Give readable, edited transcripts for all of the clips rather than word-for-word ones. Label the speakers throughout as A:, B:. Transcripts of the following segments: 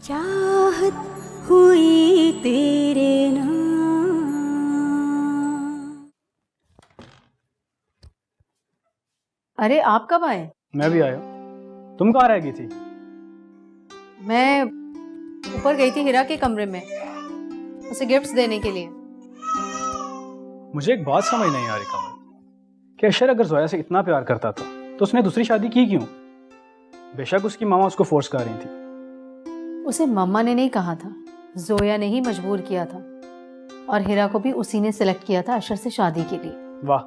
A: चाहत हुई तेरे नाम।
B: अरे आप कब आए?
C: मैं भी आया। तुम कहाँ रह गई थी?
B: मैं ऊपर गई थी हिरा के कमरे में उसे गिफ्ट्स देने के लिए।
C: मुझे एक बात समझ नहीं आ रही कमल, कि अशर अगर जोया से इतना प्यार करता था तो उसने दूसरी शादी की क्यों? बेशक उसकी मामा उसको फोर्स कर रही थी।
B: उसे मम्मा ने नहीं कहा था, जोया ने ही मजबूर किया था और हिरा को भी उसी ने सिलेक्ट किया था अशर से शादी के लिए।
C: वाह,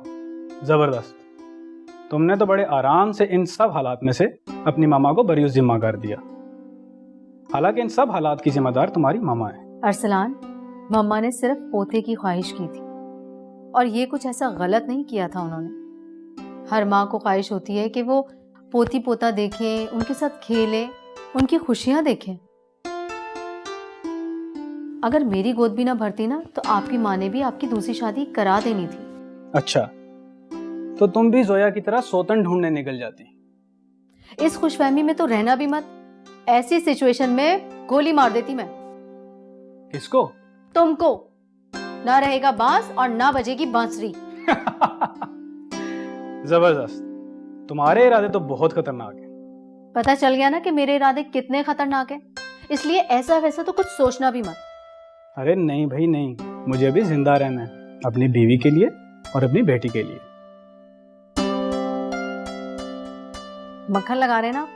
C: जबरदस्त। तुमने तो बड़े आराम से इन सब हालात में से अपनी मामा को बरी जिम्मा कर दिया, हालांकि इन सब हालात की जिम्मेदार तुम्हारी मामा है।
B: अरसलान, मम्मा ने सिर्फ पोते की ख्वाहिश की थी और ये कुछ ऐसा गलत नहीं किया था उन्होंने। हर माँ को ख्वाहिश होती है कि वो पोती पोता देखे, उनके साथ खेले, उनकी खुशियां देखें। अगर मेरी गोद भी ना भरती ना तो आपकी माँ ने भी आपकी दूसरी शादी करा देनी थी।
C: अच्छा, तो तुम भी जोया की तरह सौतन ढूंढने निकल जाती।
B: इस खुशफहमी में तो रहना भी मत। ऐसी सिचुएशन में गोली मार देती मैं।
C: किसको?
B: तुमको। ना रहेगा बांस और ना बजेगी बांसुरी।
C: जबरदस्त। तुम्हारे इरादे तो बहुत खतरनाक है।
B: पता चल गया ना कि मेरे इरादे कितने खतरनाक हैं, इसलिए ऐसा वैसा तो कुछ सोचना भी मत।
C: अरे नहीं भाई नहीं, मुझे भी जिंदा रहना है, अपनी बीवी के लिए और अपनी बेटी के लिए।
B: मक्खन लगा रहे ना?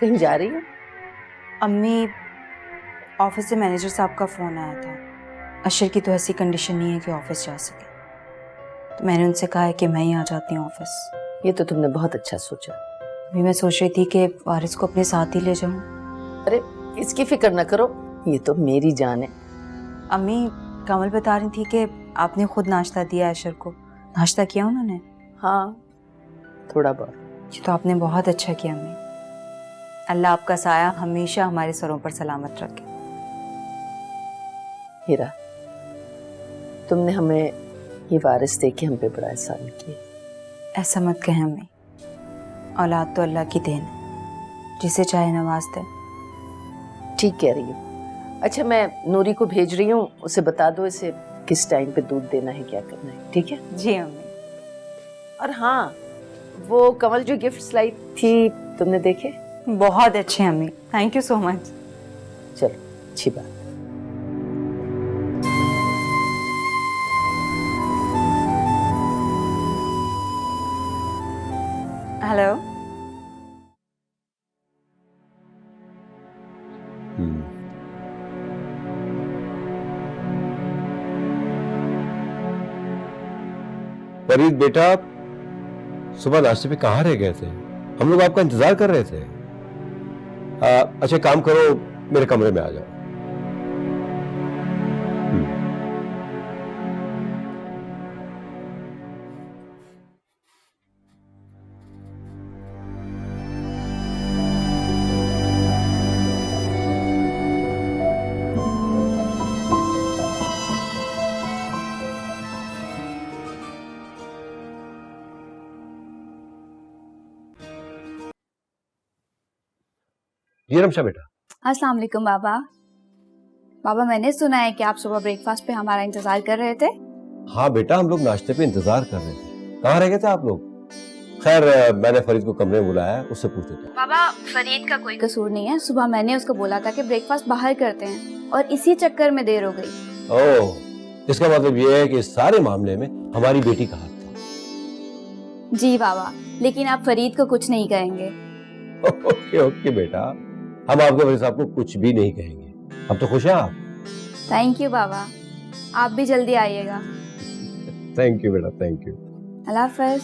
D: कहीं जा रही हो?
E: अम्मी, ऑफिस से मैनेजर साहब का फ़ोन आया था। अशर की तो ऐसी कंडीशन नहीं है कि ऑफिस जा सके, तो मैंने उनसे कहा है कि मैं ही आ जाती हूँ ऑफिस।
D: ये तो तुमने बहुत अच्छा सोचा।
E: अभी मैं सोच रही थी कि वारिस को अपने साथ ही ले जाऊँ।
D: अरे इसकी फिक्र न करो, ये तो मेरी जान है।
E: अम्मी, कमल बता रही थी कि आपने खुद नाश्ता दिया अशर को। नाश्ता किया उन्होंने?
D: हाँ, थोड़ा बहुत।
E: ये तो आपने बहुत अच्छा किया अम्मी। अल्लाह आपका साया हमेशा हमारे सरों पर सलामत रखे।
D: हीरा, तुमने हमें ये वारिस दे के हम पे बड़ा एहसान किया।
E: ऐसा मत कहें अम्मी, औलाद तो अल्लाह की देन है, जिसे चाहे नवाज दे।
D: ठीक कह रही हो। अच्छा, मैं नूरी को भेज रही हूँ, उसे बता दो इसे किस टाइम पे दूध देना है, क्या करना है। ठीक है?
E: जी अम्मी।
D: और हाँ, वो कमल जो गिफ्ट्स लाई थी तुमने देखे?
E: बहुत अच्छे अम्मी, थैंक यू सो मच।
D: चलो, अच्छी बात।
E: हेलो।
F: फरीद बेटा, सुबह नाश्ते पे कहाँ रह गए थे? हम लोग आपका इंतजार कर रहे थे। अच्छा काम करो, मेरे कमरे में आ जाओ। जी रमशा बेटा।
G: अस्सलाम वालेकुम बाबा। बाबा, मैंने सुना है कि आप सुबह ब्रेकफास्ट पे हमारा इंतजार कर रहे थे।
F: हाँ बेटा, हम लोग नाश्ते पे इंतजार कर रहे थे। कहाँ रह गए थे आप लोग? खैर, मैंने फरीद को कमरे में बुलाया, उससे पूछते थे।
G: बाबा, फरीद का कोई कसूर नहीं है। सुबह मैंने उसको बोला था कि ब्रेकफास्ट बाहर करते हैं और इसी चक्कर में देर हो गई।
F: ओह, इसका मतलब ये है कि इस सारे मामले में हमारी बेटी का हाथ था।
G: जी बाबा, लेकिन आप फरीद को कुछ नहीं कहेंगे।
F: ओके ओके बेटा, हम आपके फरीद साहब को कुछ भी नहीं कहेंगे। अब तो खुश हैं आप?
G: थैंक यू बाबा, आप भी जल्दी आइएगा।
F: थैंक यू बेटा, थैंक यू।
G: अल्लाह हाफ़िज़।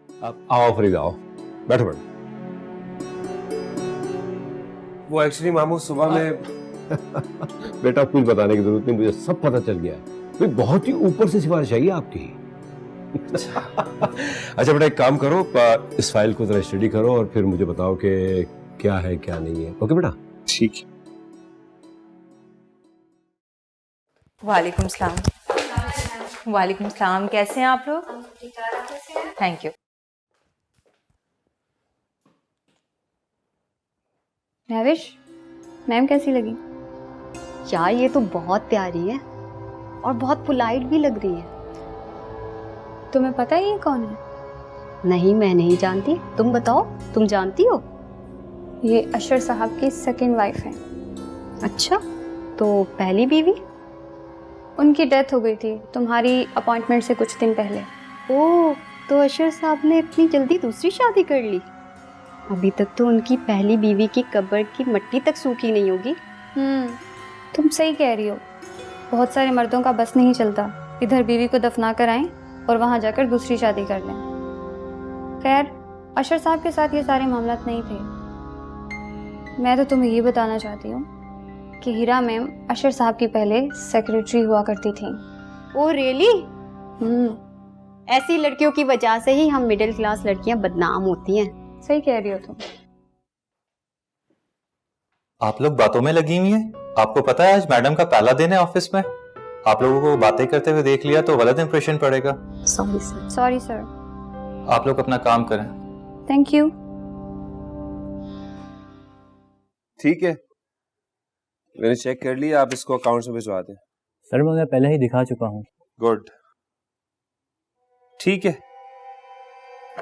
F: आप आओ फरीद, आओ, बैठो बैठो।
H: वो एक्चुअली मामू सुबह में
F: बेटा कुछ बताने की जरूरत नहीं, मुझे सब पता चल गया है। भाई बहुत ही ऊपर से सिफारिश आई है आपकी। अच्छा बेटा, एक काम करो, इस फाइल को जरा स्टडी करो और फिर मुझे बताओ कि क्या है क्या नहीं है। ओके बेटा?
H: ठीक है।
E: वालेकुम सलाम। वालेकुम सलाम, कैसे हैं आप लोग? Thank you.
G: महविश, मैम कैसी लगी?
A: यार ये तो बहुत प्यारी है और बहुत पोलाइट भी लग रही है।
G: तुम्हें पता है ये कौन है?
A: नहीं, मैं नहीं जानती, तुम बताओ, तुम जानती हो?
G: ये अशर साहब की सेकंड वाइफ है।
A: अच्छा, तो पहली बीवी?
G: उनकी डेथ हो गई थी तुम्हारी अपॉइंटमेंट से कुछ दिन पहले।
A: ओह, तो अशर साहब ने इतनी जल्दी दूसरी शादी कर ली? अभी तक तो उनकी पहली बीवी की कब्र की मिट्टी तक सूखी नहीं होगी।
G: तुम सही कह रही हो, बहुत सारे मर्दों का बस नहीं चलता, इधर बीवी को दफना कर आएं और वहां जाकर दूसरी शादी कर लें। खैर, अशर साहब के साथ ये सारे मामलात नहीं थे। मैं तो तुम्हें ये बताना चाहती हूँ कि हीरा मैम अशर साहब की पहले सेक्रेटरी हुआ करती थी।
A: Oh really? ऐसी लड़कियों की वजह से ही हम मिडिल क्लास लड़कियां बदनाम होती हैं।
G: सही कह रही हो तुम।
I: आप लोग बातों में लगी हुई हैं। आपको पता है आज मैडम का पहला दिन है ऑफिस में। आप लोगों को बातें करते हुए देख लिया तो गलत इंप्रेशन पड़ेगा।
A: Sorry sir.
G: Sorry sir.
I: आप लोग अपना काम करें।
G: Thank you.
H: ठीक है, मैंने चेक कर लिया, आप इसको अकाउंट में भिजवा दें।
J: सर मैं पहले ही दिखा चुका हूँ।
H: गुड, ठीक है।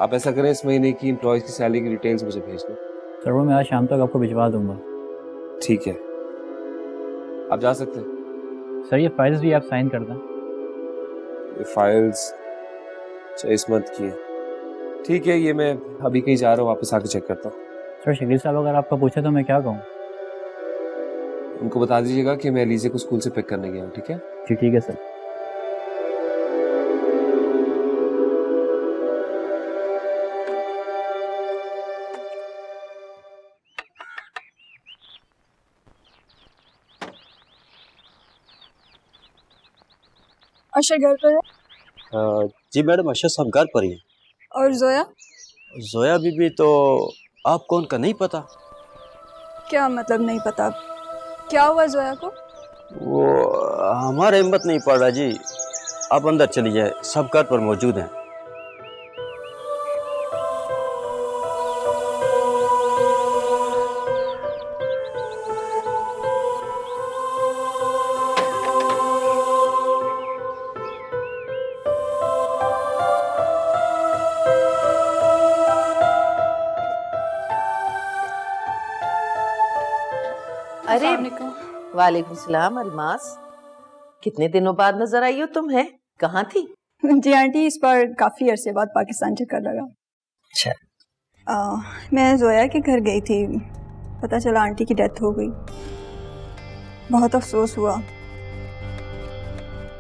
H: आप ऐसा करें, इस महीने की एम्प्लॉयज की सैलरी की डिटेल्स मुझे भेज दें।
J: सर वो मैं आज शाम तक आपको भिजवा दूंगा।
H: ठीक है, आप जा सकते हैं।
J: सर ये फाइल्स भी आप साइन कर दें।
H: ये फाइल्स 24 मंथ की है। ठीक है, ये मैं अभी कहीं जा रहा हूँ, वापस आके चेक करता हूँ।
J: सर शकील साहब अगर आपका पूछे तो मैं क्या कहूँ?
H: उनको बता दीजिएगा कि मैं एलिजे को स्कूल से पिक करने गया हूँ। ठीक है?
J: जी ठीक है सर।
K: अशर घर पर है?
L: जी मैडम, अशर साहब घर पर ही हैं।
K: और जोया?
L: जोया बीबी तो आपको उनका नहीं पता?
K: क्या मतलब नहीं पता? क्या हुआ जोया को?
L: वो हमारा हिम्मत नहीं पड़ रहा जी। आप अंदर चली जाए, सब घर पर मौजूद हैं।
D: अरे वालेकुम सलाम अरमास, कितने दिनों बाद नजर आई हो तुम? है कहाँ थी?
K: जी आंटी, इस बार काफ़ी अरसे बाद पाकिस्तान चक्कर लगा।
D: अच्छा।
K: मैं जोया के घर गई थी, पता चला आंटी की डेथ हो गई। बहुत अफसोस हुआ।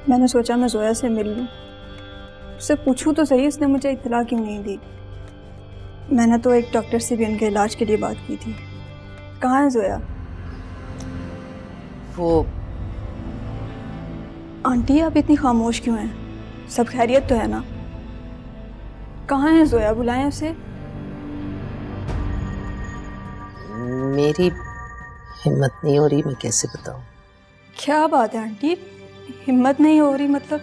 K: मैंने सोचा मैं जोया से मिल लूँ, उससे पूछूं तो सही उसने मुझे इत्तला क्यों नहीं दी। मैंने तो एक डॉक्टर से भी उनके इलाज के लिए बात की थी। कहाँ है जोया?
D: वो
K: आंटी आप इतनी खामोश क्यों हैं? सब खैरियत तो है ना? कहाँ है जोया? बुलाएं उसे।
D: मेरी हिम्मत नहीं हो रही, मैं कैसे बताऊं?
K: क्या बात है आंटी, हिम्मत नहीं हो रही मतलब?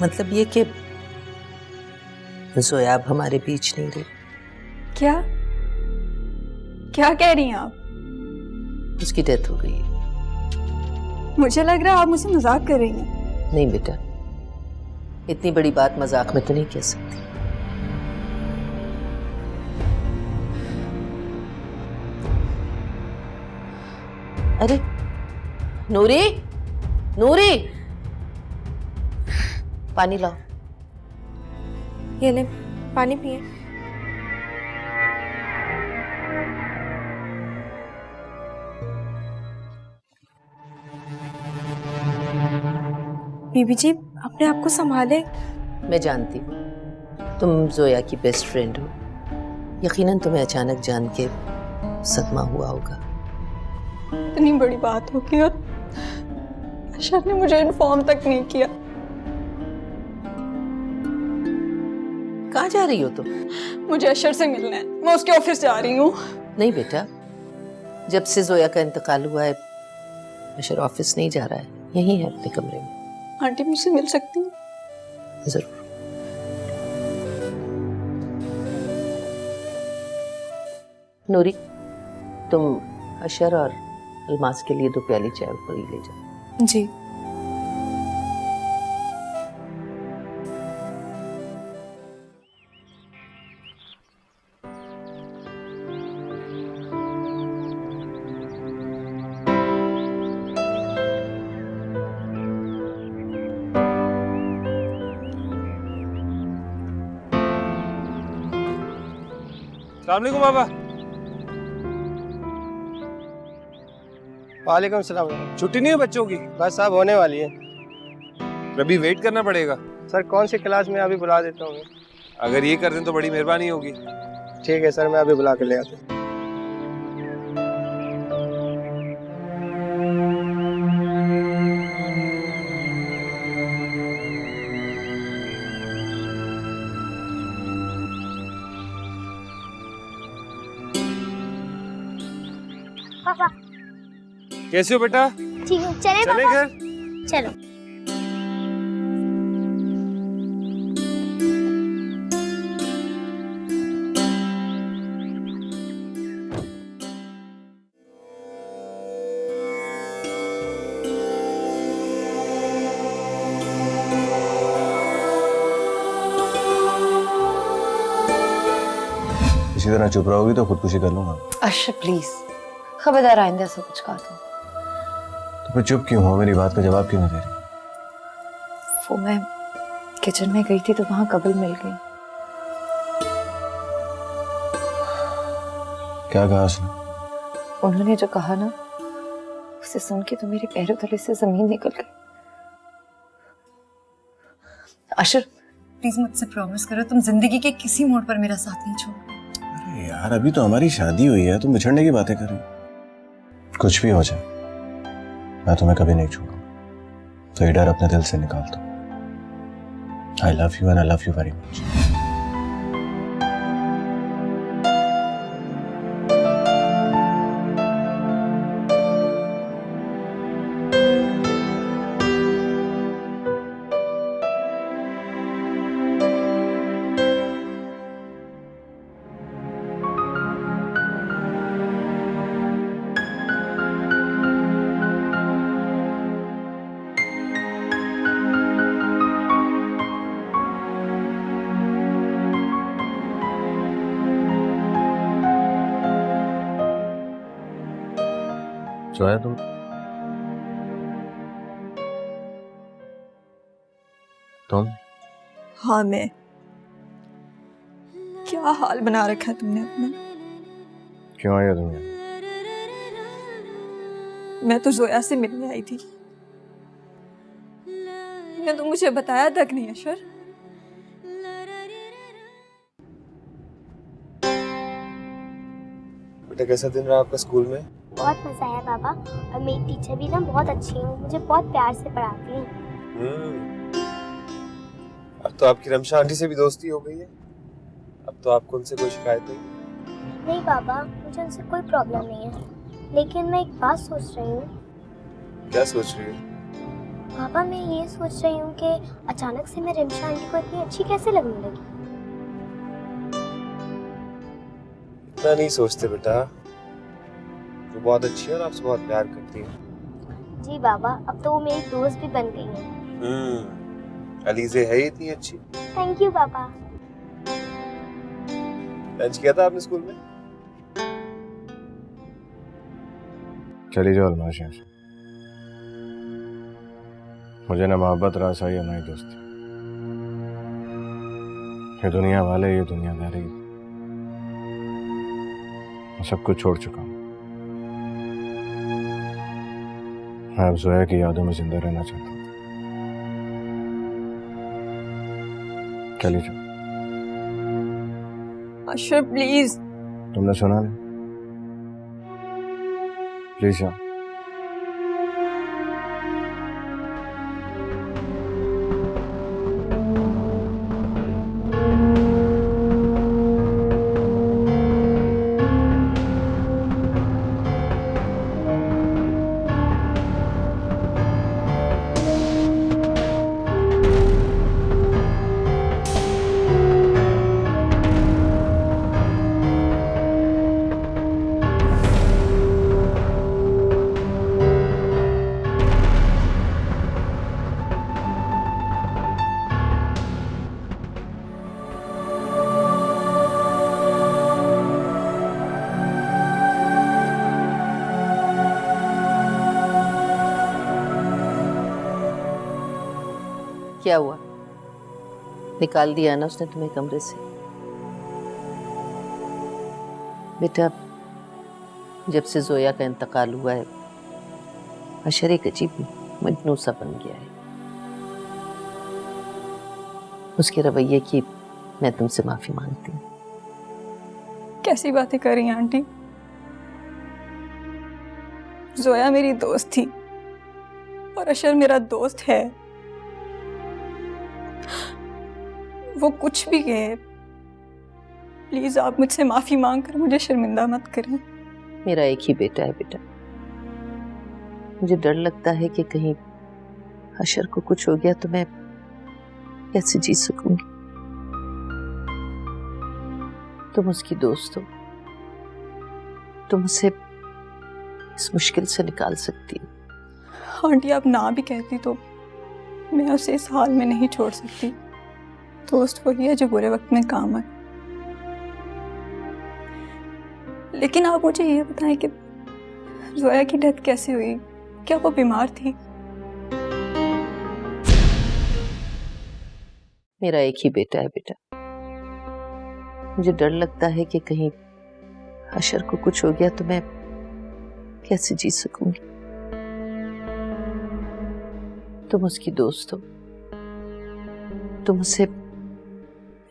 D: मतलब ये कि जोया अब हमारे बीच नहीं रही।
K: क्या क्या कह रही हैं आप?
D: उसकी डेथ हो गई है।
K: मुझे लग रहा है आप मुझसे मजाक कर रही हैं।
D: नहीं बेटा, इतनी बड़ी बात मजाक में तो नहीं कह सकती। अरे नूरी, नूरी, पानी लाओ।
M: ये ले, पानी पिए। बीबी जी, अपने आप को संभाले।
D: मैं जानती हूँ तुम जोया की बेस्ट फ्रेंड हो। यकीनन तुम्हें अचानक जान के सदमा हुआ होगा।
K: इतनी बड़ी बात होगी और अशर ने मुझे इन्फॉर्म तक नहीं किया।
D: कहाँ जा रही हो तुम?
K: मुझे अशर से मिलना है, मैं उसके ऑफिस जा रही हूँ।
D: नहीं बेटा, जब से जोया का इंतकाल हुआ है अशर ऑफिस नहीं जा रहा है, यही है अपने कमरे में।
K: आंटी मुझसे मिल सकती हूँ?
D: जरूर। नूरी, तुम अशर और अलमास के लिए 2 प्याली चाय ऊपर ही ले जाओ।
M: जी।
H: अस्सलाम वालेकुम बाबा।
N: वालेकुम सलाम।
H: छुट्टी नहीं है बच्चों की?
N: बस साहब होने वाली है।
H: अभी वेट करना पड़ेगा।
N: सर कौन सी क्लास में अभी बुला देता हूँ?
H: अगर ये कर दें तो बड़ी मेहरबानी होगी।
N: ठीक है सर, मैं अभी बुला के ले आता हूँ।
O: पापा
H: कैसे हो बेटा?
O: ठीक है, चले
H: चले
O: पापा?
H: घर?
O: चलो।
F: इसी तरह चुप रहोगी तो खुदकुशी कर लूंगा।
E: अशर प्लीज, खबरदार आइंदा ऐसा कुछ कहा
F: तो फिर चुप क्यों हो? मेरी बात का जवाब क्यों नहीं दे रही?
E: वो मैं किचन में गई थी तो वहां कबल मिल गई।
F: क्या कहा उसने?
E: उन्होंने जो कहा ना, उसे सुन के तो मेरे पैरों तले से जमीन निकल गई। अशर प्लीज मुझसे प्रॉमिस करो तुम जिंदगी के किसी मोड़ पर मेरा साथ नहीं छोड़ोगे।
F: अरे यार, अभी तो हमारी शादी हुई है, तुम बिछड़ने की बातें कर रही हो। कुछ भी हो जाए मैं तुम्हें कभी नहीं छोड़ूंगा, तो ये डर अपने दिल से निकाल दो। I love you and I love you very much. सोया तुम? तुम?
K: हाँ मैं। क्या हाल बना रखा है तुमने अपना?
F: क्यों आई हो तुम यहाँ?
K: मैं तो जोया से मिलने आई थी। मैं तो मुझे बताया तक नहीं अशर।
H: बेटा कैसा दिन रहा आपका स्कूल में?
O: बहुत मजा आया पापा, और मेरी टीचर भी ना बहुत अच्छी है, मुझे बहुत प्यार से पढ़ाती हैं।
H: अब तो आपकी रमशा आंटी से भी दोस्ती हो गई है। अब तो आपको उनसे कोई शिकायत नहीं?
O: नहीं पापा, मुझे उनसे कोई प्रॉब्लम नहीं है, लेकिन मैं एक बात सोच रही हूँ।
H: क्या सोच रही हो?
O: पापा मैं ये सोच रही हूँ कि अचानक से मैं रमशा आंटी को इतनी अच्छी कैसे लगने लगी।
H: इतना नहीं सोचते बेटा, वो बहुत अच्छी है और आपसे बहुत प्यार करती है।
O: जी बाबा, अब तो वो मेरी दोस्त भी बन गई है।
H: अलीज़े है ही इतनी अच्छी।
O: थैंक यू पापा।
H: लंच किया था आपने स्कूल में?
F: चली जाओ अलमाश यहाँ से। मुझे ना मोहब्बत रास आई ना ही दोस्ती। ये दुनिया वाले, ये दुनियादारी, मैं सब कुछ छोड़ चुका हूँ। मैं अब जोया की यादों में जिंदा रहना चाहता हूँ। चली जाओ।
K: अशर प्लीज।
F: तुमने सुना नहीं? प्लीज जाओ।
D: क्या हुआ? निकाल दिया ना उसने तुम्हें कमरे से? बेटा, जब से जोया का इंतकाल हुआ है अशर एक अजीब मजनू सा बन गया है। उसके रवैये की मैं तुमसे माफी मांगती हूँ।
K: कैसी बातें कर रही हैं आंटी? जोया मेरी दोस्त थी और अशर मेरा दोस्त है। वो कुछ भी कहे, प्लीज आप मुझसे माफी मांग कर मुझे शर्मिंदा मत करें।
D: मेरा एक ही बेटा है बेटा, मुझे डर लगता है कि कहीं अशर को कुछ हो गया तो मैं कैसे जी सकूंगी। तुम उसकी दोस्त हो, तुम उसे इस मुश्किल से निकाल सकती हो।
K: आंटी आप ना भी कहती तो मैं उसे इस हाल में नहीं छोड़ सकती। दोस्त वही है जो बुरे वक्त में काम आए। लेकिन आप मुझे ये बताएं कि जोया की डेथ कैसे हुई? क्या वो बीमार थी?
D: मेरा एक ही बेटा है बेटा, मुझे डर लगता है कि कहीं अशर को कुछ हो गया तो मैं कैसे जी सकूंगी। तुम उसकी दोस्त हो, तुम उसे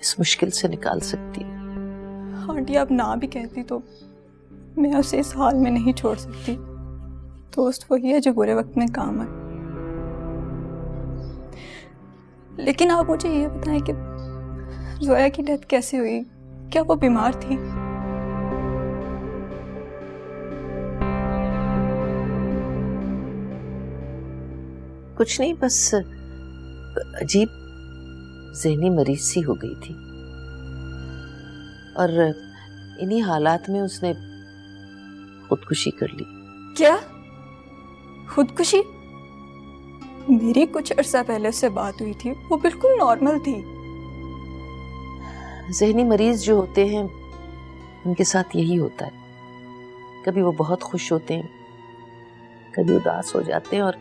D: इस मुश्किल से निकाल सकती हो।
K: आंटी आप ना भी कहती तो मैं उसे इस हाल में नहीं छोड़ सकती। दोस्त वही है जो बुरे वक्त में काम आए। लेकिन आप मुझे ये बताएं कि जोया की डेथ कैसे हुई? क्या वो बीमार थी?
D: कुछ नहीं, बस अजीब ज़हनी मरीज सी हो गई थी और इन्हीं हालात में उसने खुदकुशी कर ली।
K: क्या खुदकुशी? मेरी कुछ अरसा पहले उससे बात हुई थी, वो बिल्कुल नॉर्मल थी।
D: ज़हनी मरीज जो होते हैं उनके साथ यही होता है। कभी वो बहुत खुश होते हैं, कभी उदास हो जाते हैं और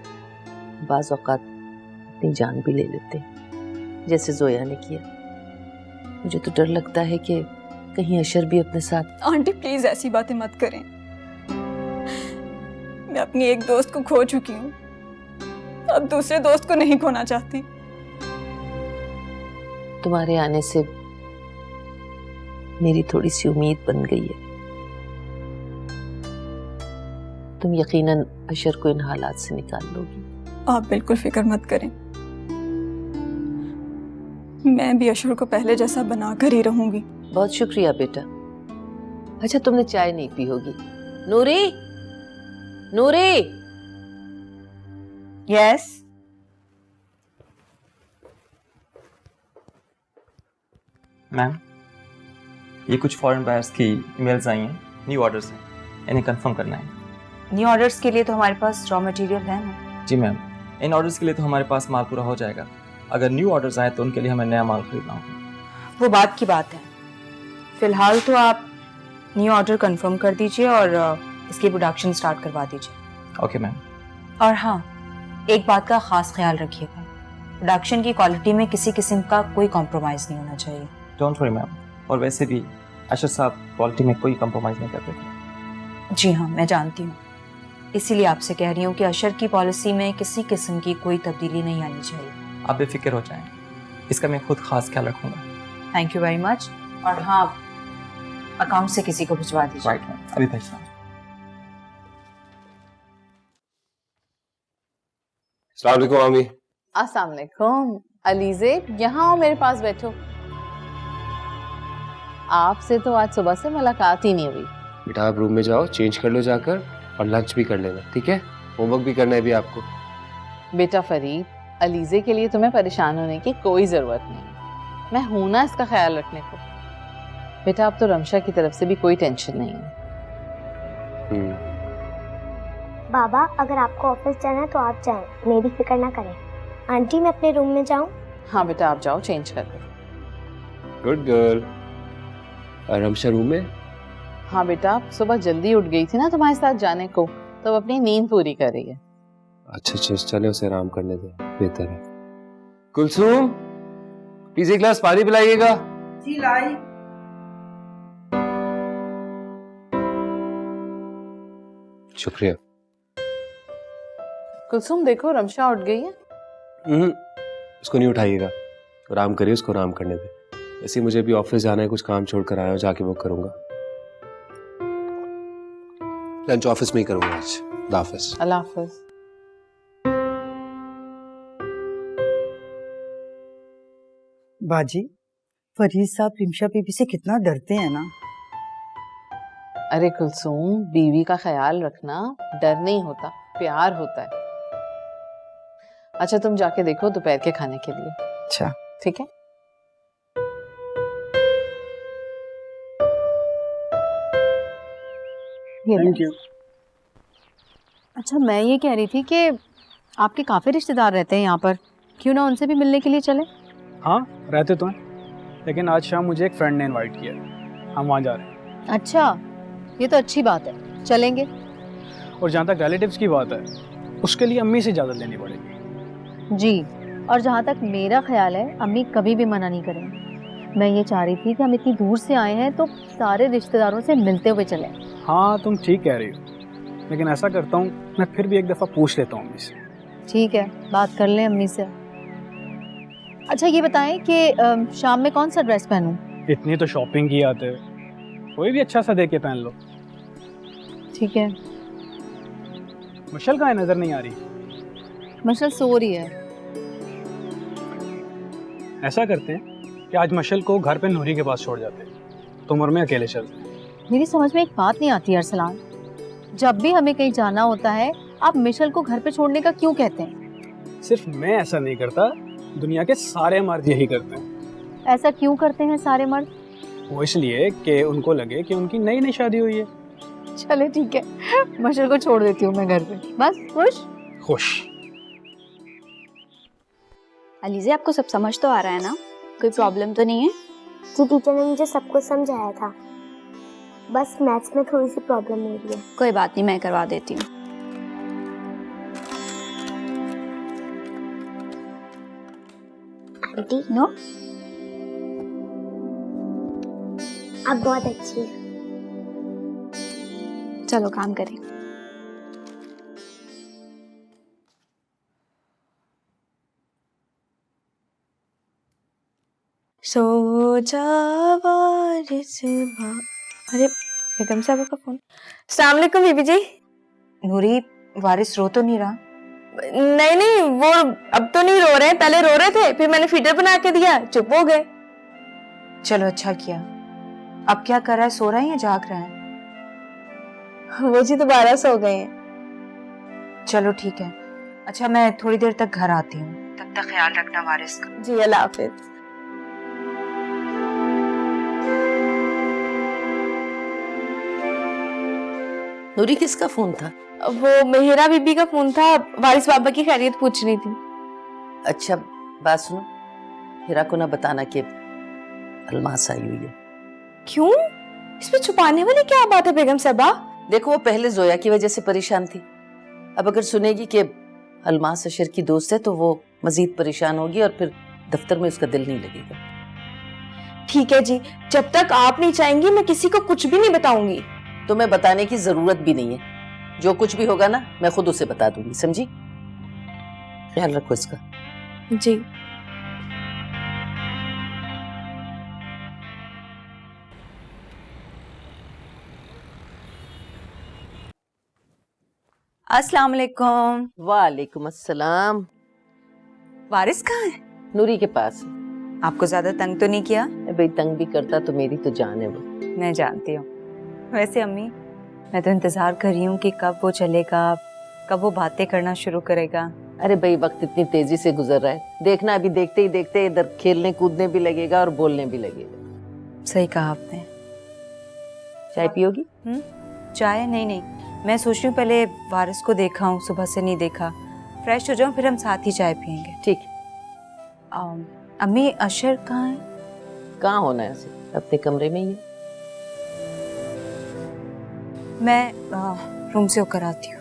D: बाज़ औक़ात अपनी जान भी ले लेते हैं, जैसे जोया ने किया। मुझे तो डर लगता है कि कहीं अशर भी अपने साथ।
K: आंटी प्लीज ऐसी बातें मत करें। मैं अपनी एक दोस्त को खो चुकी हूँ, अब दूसरे दोस्त को नहीं खोना चाहती।
D: तुम्हारे आने से मेरी थोड़ी सी उम्मीद बन गई है। तुम यकीनन अशर को इन हालात से निकाल लोगी।
K: आप बिल्कुल फिक्र मत करें, मैं भी अशर को पहले जैसा बनाकर ही रहूंगी।
D: बहुत शुक्रिया बेटा। अच्छा, तुमने चाय नहीं पी होगी। नूरी, नूरी।
E: यस।
P: मैम, ये कुछ फॉरेन बायर्स की ईमेल्स आई हैं, न्यू ऑर्डर्स हैं, इन्हें कंफर्म करना है।
E: न्यू ऑर्डर्स के लिए तो हमारे पास रॉ मटेरियल है ना?
P: जी मैम, इन ऑर्डर्स के लिए तो हमारे पास माल पूरा हो जाएगा। अगर न्यू ऑर्डर्स आए तो उनके लिए हमें नया माल खरीदना होगा।
E: वो बात की बात है। फिलहाल तो आप न्यू ऑर्डर कंफर्म कर दीजिए और इसकी प्रोडक्शन स्टार्ट करवा दीजिए।
P: Okay ma'am.
E: और हाँ, एक बात का खास ख्याल रखिएगा, प्रोडक्शन की क्वालिटी में किसी किस्म का कोई कॉम्प्रोमाइज़ नहीं होना चाहिए।
P: Don't worry ma'am. और वैसे भी अशर साहब क्वालिटी में कोई कंप्रोमाइज़ नहीं करते थे।
E: जी हाँ, मैं जानती हूँ, इसीलिए आपसे कह रही हूँ कि अशर की पॉलिसी में किसी किस्म की कोई तब्दीली नहीं आनी चाहिए।
P: आप बेफिक्र हो जाएं, इसका मैं खुद खास ख्याल रखूंगा।
E: Thank you very much. और हाँ, अकाउंट से किसी को भिजवा दीजिए।
P: राइट मैम, अभी भेजता हूँ।
H: अस्सलाम वालेकुम आमी।
B: अस्सलाम वालेकुम। अलीजे, यहाँ आओ, मेरे पास बैठो। आपसे तो आज सुबह से मुलाकात ही नहीं हुई।
H: बेटा आप रूम में जाओ, चेंज कर लो जाकर और लंच भी कर लेना, ठीक है? होमवर्क भी करना है भी आपको।
B: बेटा फरीद, अलीजे के लिए तुम्हें परेशान होने की कोई जरूरत नहीं, मैं हूं ना इसका ख्याल रखने को। बेटा अब तो रमशा की तरफ से भी कोई टेंशन नहीं है।
O: बाबा अगर आपको ऑफिस जाना है तो आप जाएं, मेरी फिक्र ना करें। आंटी मैं अपने रूम में जाऊं?
B: हाँ बेटा आप जाओ, चेंज कर लो।
H: Good girl. रमशा रूम में?
B: हाँ बेटा, सुबह जल्दी उठ गई थी ना तुम्हारे साथ जाने को, तो अब अपनी नींद पूरी कर रही है।
H: अच्छा चले उसे आराम करने दे, बेहतर है। कुलसूम, प्लीज एक गिलास पानी पिलाइएगा।
Q: जी लाई।
H: शुक्रिया।
D: कुलसुम देखो रमशा उठ गई है।
H: उसको नहीं उठाइएगा, आराम करिए, उसको आराम करने दे। ऐसे मुझे भी ऑफिस जाना है, कुछ काम छोड़ कर आया हूं, जाके वो करूंगा। लंच ऑफिस में ही करूंगा आज। अल्लाह हाफिज।
D: अल्लाह हाफिज।
Q: बाजी, फरीद साहब रिमशा बीबी से कितना डरते हैं ना।
D: अरे कुलसुम, बीवी का ख्याल रखना डर नहीं होता, प्यार होता है। अच्छा तुम जाके देखो दोपहर के खाने के लिए।
Q: अच्छा
D: ठीक है।
C: Thank you.
B: अच्छा मैं ये कह रही थी कि आपके काफ़ी रिश्तेदार रहते हैं यहाँ पर, क्यों ना उनसे भी मिलने के लिए चले?
C: हाँ रहते तो हैं, लेकिन आज शाम मुझे एक फ्रेंड ने इनवाइट किया है, हम वहाँ जा रहे हैं।
B: अच्छा ये तो अच्छी बात है, चलेंगे।
C: और जहाँ तक रिलेटिव्स की बात है, उसके लिए अम्मी से इजाज़त लेनी पड़ेगी।
B: जी, और जहाँ तक मेरा ख्याल है अम्मी कभी भी मना नहीं करेंगे। मैं ये चाह रही थी कि हम इतनी दूर से आए हैं तो सारे रिश्तेदारों से मिलते हुए चलें।
C: हाँ तुम ठीक कह रही हो, लेकिन ऐसा करता हूँ मैं फिर भी एक दफ़ा पूछ लेता हूँ अम्मी से।
B: ठीक है, बात कर लें अम्मी से। अच्छा ये बताएं कि शाम में कौन सा ड्रेस पहनूं?
C: इतनी तो शॉपिंग की आते हो, कोई भी अच्छा सा देख के पहन लो।
B: ठीक है।
C: मशल कहाँ है, नजर नहीं आ रही।
B: मशल सो रही है।
C: ऐसा करते हैं कि आज मशल को घर पे नूरी के पास छोड़ जाते हैं, तुम और मैं अकेले चलते हैं।
B: मेरी समझ में एक बात नहीं आती अरसलान, जब भी हमें कहीं जाना होता है आप मिशल को घर पे छोड़ने का क्यों कहते हैं?
C: सिर्फ मैं ऐसा नहीं करता, दुनिया के सारे मर्द यही करते हैं।
B: ऐसा क्यों करते हैं सारे मर्द?
C: वो इसलिए कि उनको लगे कि उनकी नई नई शादी हुई है।
B: चले ठीक है, मशल को छोड़ देती हूँ मैं घर पे। बस खुश
C: खुश।
G: अलीज़े आपको सब समझ तो आ रहा है ना? कोई प्रॉब्लम तो नहीं है?
O: जी टीचर ने मुझे सब कुछ समझाया था, बस मैथ्स में थोड़ी सी प्रॉब्लम हो रही है।
G: कोई बात नहीं, मैं करवा देती हूँ।
O: आंटी
G: नो,
O: आप बहुत अच्छी है।
G: चलो काम करें।
M: सो जा वारिस भा। अरे बेगम साहब का फोन। अस्सलाम वालेकुम बीबी जी।
E: नूरी, वारिस रो तो नहीं रहा?
M: नहीं नहीं, वो अब तो नहीं रो रहे, पहले रो रहे थे, फिर मैंने फीडर बना के दिया, चुप हो गए।
E: चलो अच्छा किया। अब क्या कर रहा है, सो रहा है या जाग रहा है?
M: वो जी दोबारा सो गए हैं।
E: चलो ठीक है। अच्छा मैं थोड़ी देर तक घर आती हूँ, तब तक ख्याल रखना वारिस का।
M: जी अल्लाह हाफिज।
D: नूरी किसका फोन था?
M: वो मेहरा बीबी का फोन था, वारिस बाबा की खैरियत पूछनी थी।
D: अच्छा बात सुनो, हीरा को ना बताना कि अलमास आई हुई है।
M: क्यों? इसमें छुपाने वाली क्या बात है बेगम साहबा?
D: देखो वो पहले जोया की वजह से परेशान थी, अब अगर सुनेगी कि अलमास अशर की दोस्त है तो वो मजीद परेशान होगी और फिर दफ्तर में उसका दिल नहीं लगेगा।
M: ठीक है जी, जब तक आप नहीं चाहेंगी मैं किसी को कुछ भी नहीं बताऊंगी।
D: तुम्हें बताने की जरूरत भी नहीं है, जो कुछ भी होगा ना मैं खुद उसे बता दूंगी, समझी? ख्याल रखो इसका।
M: जी।
E: अस्सलाम वालेकुम।
D: वालेकुम अस्सलाम।
E: वारिस कहाँ है?
D: नूरी के पास।
E: आपको ज्यादा तंग तो नहीं किया?
D: भाई तंग भी करता तो मेरी तो जान है वो।
E: मैं जानती हूँ। वैसे अम्मी, मैं तो इंतजार कर रही हूँ कि कब वो चलेगा, कब वो बातें करना शुरू करेगा।
D: अरे भाई वक्त इतनी तेजी से गुजर रहा है, देखना अभी देखते ही देखते इधर खेलने कूदने भी लगेगा और बोलने भी लगेगा।
E: सही कहा आपने।
D: चाय पियोगी?
E: चाय? नहीं नहीं, मैं सोच रही हूँ पहले वारिस को देखा हूँ, सुबह से नहीं देखा, फ्रेश हो जाऊँ फिर हम साथ ही चाय पियेंगे।
D: ठीक।
E: अम्मी अशर कहाँ है?
D: कहाँ होना है ऐसे, अपने कमरे में ही है।
E: मैं रूम से होकर आती हूँ।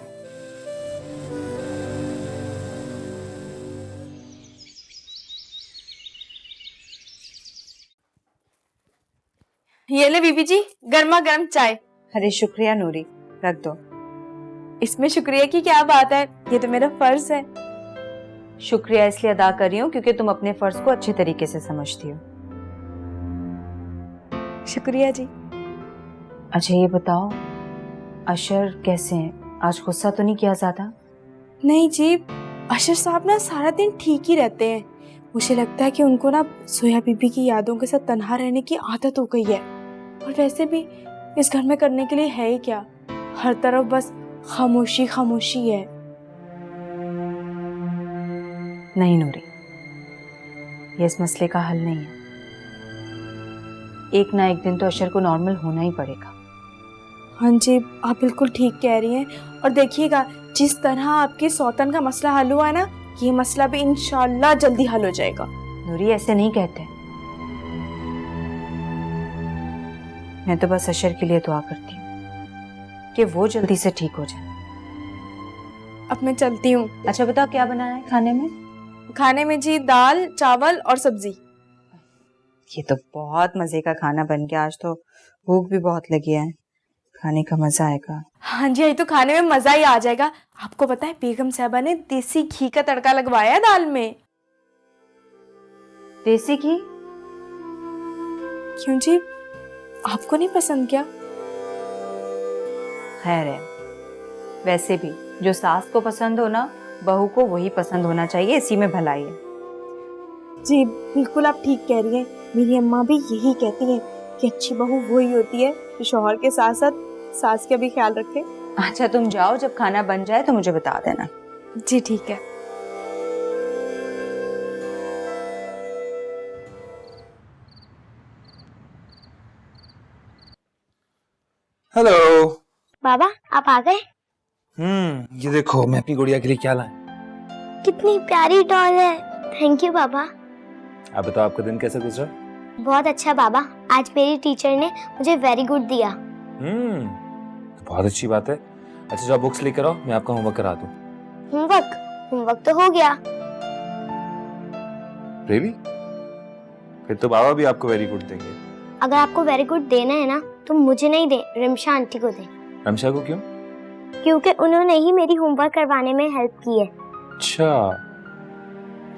M: ये ले बीबी जी, गर्मा गर्म चाय।
E: अरे शुक्रिया नूरी, रख दो।
M: इसमें शुक्रिया की क्या बात है, ये तो मेरा फर्ज है।
E: शुक्रिया इसलिए अदा कर रही हूँ क्योंकि तुम अपने फर्ज को अच्छे तरीके से समझती हो।
M: शुक्रिया जी।
E: अच्छा ये बताओ, अशर कैसे हैं? आज गुस्सा तो नहीं किया ज्यादा?
M: नहीं जी, अशर साहब ना सारा दिन ठीक ही रहते हैं। मुझे लगता है कि उनको ना सोया बीबी की यादों के साथ तन्हा रहने की आदत हो गई है। और वैसे भी इस घर में करने के लिए है ही क्या, हर तरफ बस खामोशी खामोशी है।
E: नहीं नूरी, ये इस मसले का हल नहीं है। एक ना एक दिन तो अशर को नॉर्मल होना ही पड़ेगा।
M: हाँ जी, आप बिल्कुल ठीक कह रही हैं। और देखिएगा, जिस तरह आपके सौतन का मसला हल हुआ है ना, ये मसला भी इंशाल्लाह जल्दी हल हो जाएगा।
E: नूरी ऐसे नहीं कहते, मैं तो बस अशर के लिए दुआ करती हूँ कि वो जल्दी से ठीक हो जाए।
M: अब मैं चलती हूँ।
E: अच्छा बताओ क्या बनाया है खाने में?
M: खाने में जी दाल, चावल और सब्जी।
E: ये तो बहुत मजे का खाना बन गया। आज तो भूख भी बहुत लगी है, खाने का मजा आएगा।
M: हाँ जी, यही तो खाने में मजा ही आ जाएगा। आपको पता है बेगम साहबा ने देसी घी का तड़का लगवाया है दाल में।
E: देसी घी?
M: क्यों जी, आपको नहीं पसंद क्या?
E: खैर है, वैसे भी जो सास को पसंद हो ना, बहू को वही पसंद होना चाहिए, इसी में भलाई है।
M: जी बिल्कुल आप ठीक कह रही हैं। मेरी अम्मा भी यही कहती हैं कि अच्छी बहू वही होती है जो शौहर के साथ साथ सास का भी ख्याल रखे।
E: अच्छा तुम जाओ, जब खाना बन जाए तो मुझे बता देना।
M: जी ठीक है।
H: हेलो
O: बाबा, आप आ गए?
H: ये देखो मैं अपनी गुड़िया के लिए क्या लाया।
O: कितनी प्यारी डॉल है। थैंक यू बाबा।
H: आप बताओ आपका दिन कैसा गुजरा?
O: बहुत अच्छा बाबा, आज मेरी टीचर ने मुझे वेरी गुड दिया।
H: तो बहुत अच्छी बात है। अच्छा जाओ बुक्स लेकर आओ, मैं आपका होमवर्क करा दूं।
O: होमवर्क तो हो गया।
H: रियली? फिर तो बाबा भी आपको वेरी गुड देंगे।
O: अगर आपको वेरी गुड देना है ना तो मुझे नहीं दे, रिमशा आंटी को दे।
H: रमशा को क्यों?
O: क्योंकि उन्होंने ही मेरी होमवर्क करवाने में हेल्प की है।
H: अच्छा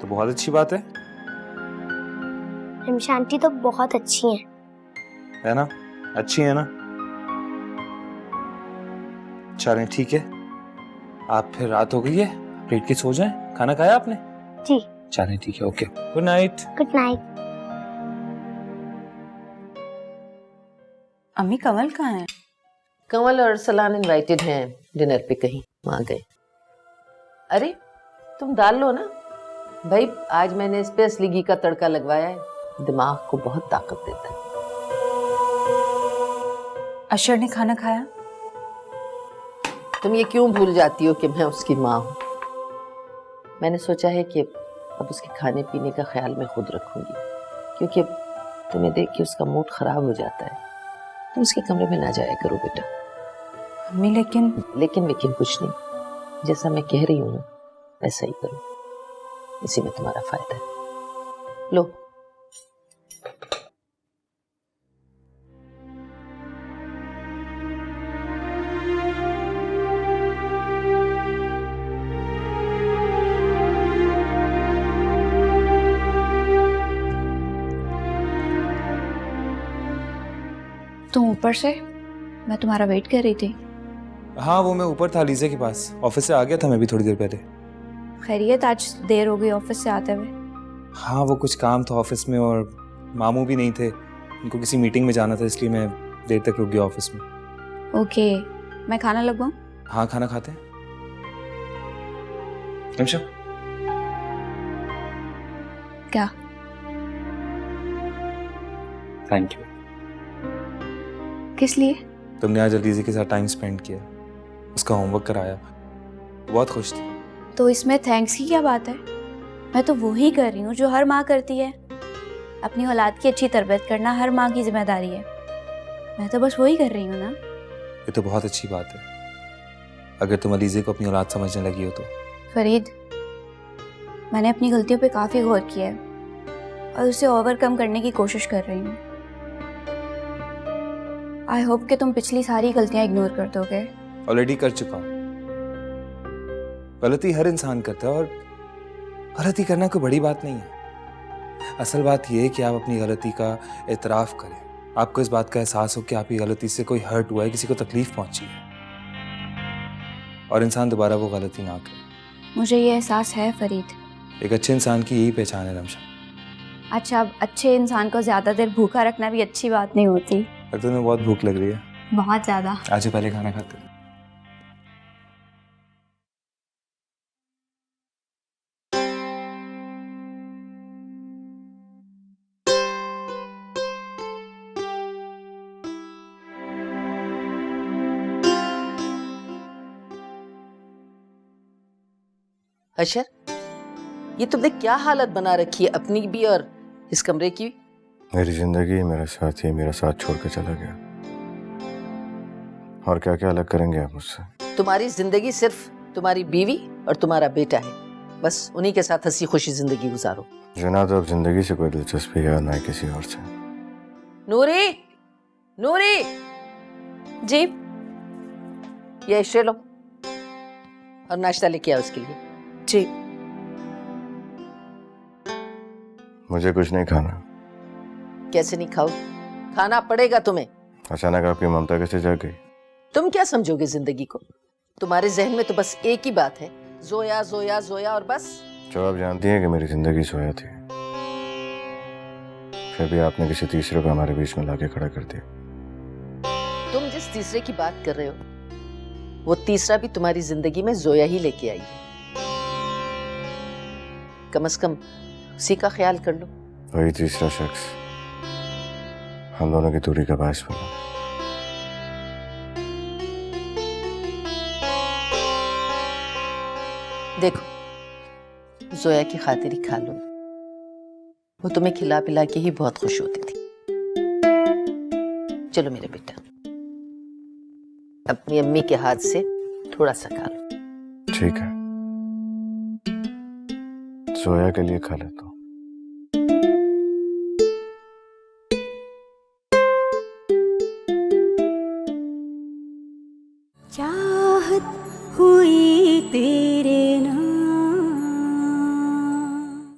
H: तो बहुत अच्छी बात है।
O: रिमशा आंटी तो बहुत अच्छी हैं।
H: है ना, अच्छी है ना। चलें ठीक है, आप फिर रात हो गई है, लेट के सो जाएं। खाना खाया आपने?
O: जी।
H: चलें ठीक है, okay, good night.
O: Good night.
E: अम्मी कमल कहाँ है?
D: कमल और सलान इनवाइटेड हैं डिनर पे, कहीं वहां गए। अरे तुम डाल लो ना भाई, आज मैंने इस पे असली घी का तड़का लगवाया है, दिमाग को बहुत ताकत देता है।
E: अशर ने खाना खाया?
D: तुम ये क्यों भूल जाती हो कि मैं उसकी माँ हूँ? मैंने सोचा है कि अब उसके खाने पीने का ख्याल मैं खुद रखूंगी, क्योंकि तुम्हें देख के उसका मूड खराब हो जाता है। तुम उसके कमरे में ना जाया करो बेटा।
E: अम्मी लेकिन
D: कुछ नहीं, जैसा मैं कह रही हूँ ना वैसा ही करो, इसी में तुम्हारा फायदा है। लो
G: तुम ऊपर से? मैं तुम्हारा वेट कर रही थी।
H: हाँ वो मैं ऊपर था लीजे के पास, ऑफिस से आ गया था मैं भी थोड़ी देर पहले।
G: खैरियत? आज देर हो गई ऑफिस से आते हुए।
H: हाँ वो कुछ काम था ऑफिस में और मामू भी नहीं थे, उनको किसी मीटिंग में जाना था, इसलिए मैं देर तक रुक गया ऑफिस में।
G: ओके, मैं खाना लगवाऊं?
H: हाँ खाना खाते हैं। रमशा
G: क्या?
H: Thank you.
G: किस लिए?
H: तुमने आज अलीज़े के साथ टाइम स्पेंड किया, उसका होमवर्क कराया, बहुत खुश थी।
G: तो इसमें थैंक्स की क्या बात है? मैं तो वो ही कर रही हूँ जो हर माँ करती है। अपनी औलाद की अच्छी तरबियत करना हर माँ की जिम्मेदारी है। मैं तो बस वही कर रही हूँ ना।
H: ये तो बहुत अच्छी बात है, अगर तुम अलीज़े को अपनी औलाद समझने लगी हो तो।
G: फरीद, मैंने अपनी गलतियों पे काफ़ी गौर किया है और उसे ओवरकम करने की कोशिश कर रही हूँ। आई होप कि तुम पिछली सारी गलतियां इग्नोर कर दोगे।
H: ऑलरेडी कर चुका हूँ। गलती हर इंसान करता है और गलती करना कोई बड़ी बात नहीं है। असल बात यह है कि आप अपनी गलती का एतराफ़ करें, आपको इस बात का एहसास हो कि आपकी गलती से कोई हर्ट हुआ है, किसी को तकलीफ पहुंची है, और इंसान दोबारा वो गलती ना करे। तुझे ये एहसास है फरीद? एक अच्छे इंसान की यही पहचान है रमशा।
G: अच्छा, अब अच्छे इंसान को ज्यादा देर भूखा रखना भी अच्छी बात नहीं होती।
H: लगता है तुम्हें बहुत भूख लग रही है।
G: बहुत ज्यादा।
H: आज पहले खाना खाते हैं।
D: अशर, ये तुमने क्या हालत बना रखी है अपनी भी और इस कमरे की?
F: मेरी जिंदगी मेरे साथ ही मेरा साथ छोड़ के चला गया, और क्या क्या अलग करेंगे आप मुझसे?
D: तुम्हारी जिंदगी सिर्फ तुम्हारी बीवी और तुम्हारा बेटा है, बस उन्हीं के साथ हंसी खुशी जिंदगी गुजारो।
F: जना तो अब जिंदगी से कोई दिलचस्पी है ना किसी और से।
D: नूरी, नूरी
G: जी।
D: ये इश्रे लो और नाश्ता लेके आओ उसके लिए।
G: जी।
F: मुझे कुछ नहीं खाना।
D: कैसे नहीं खाओ? खाना पड़ेगा तुम्हें।
F: अचानक आपकी ममता कैसे जाग गई?
D: तुम क्या समझोगे जिंदगी को? तुम्हारे जहन में तो बस एक ही बात है, जोया जोया जोया, और बस।
F: जो आप जानती हैं कि मेरी जिंदगी सोया थी, फिर भी आपने किसी तीसरे को हमारे बीच में लाके खड़ा कर दिया।
D: तुम जिस तीसरे की बात कर रहे हो, वो तीसरा भी तुम्हारी जिंदगी में जोया ही लेके आई है। कम से कम उसी का ख्याल कर लो।
F: वही तीसरा शख्स हम दोनों की दूरी का बायस बना।
D: देखो, जोया की खातिर ही खा लो, वो तुम्हें खिला पिला के ही बहुत खुश होती थी। चलो मेरे बेटा, अपनी अम्मी के हाथ से थोड़ा सा खा लो।
F: ठीक है, जोया के लिए खा लेता हूँ।
R: चाहत हुई तेरी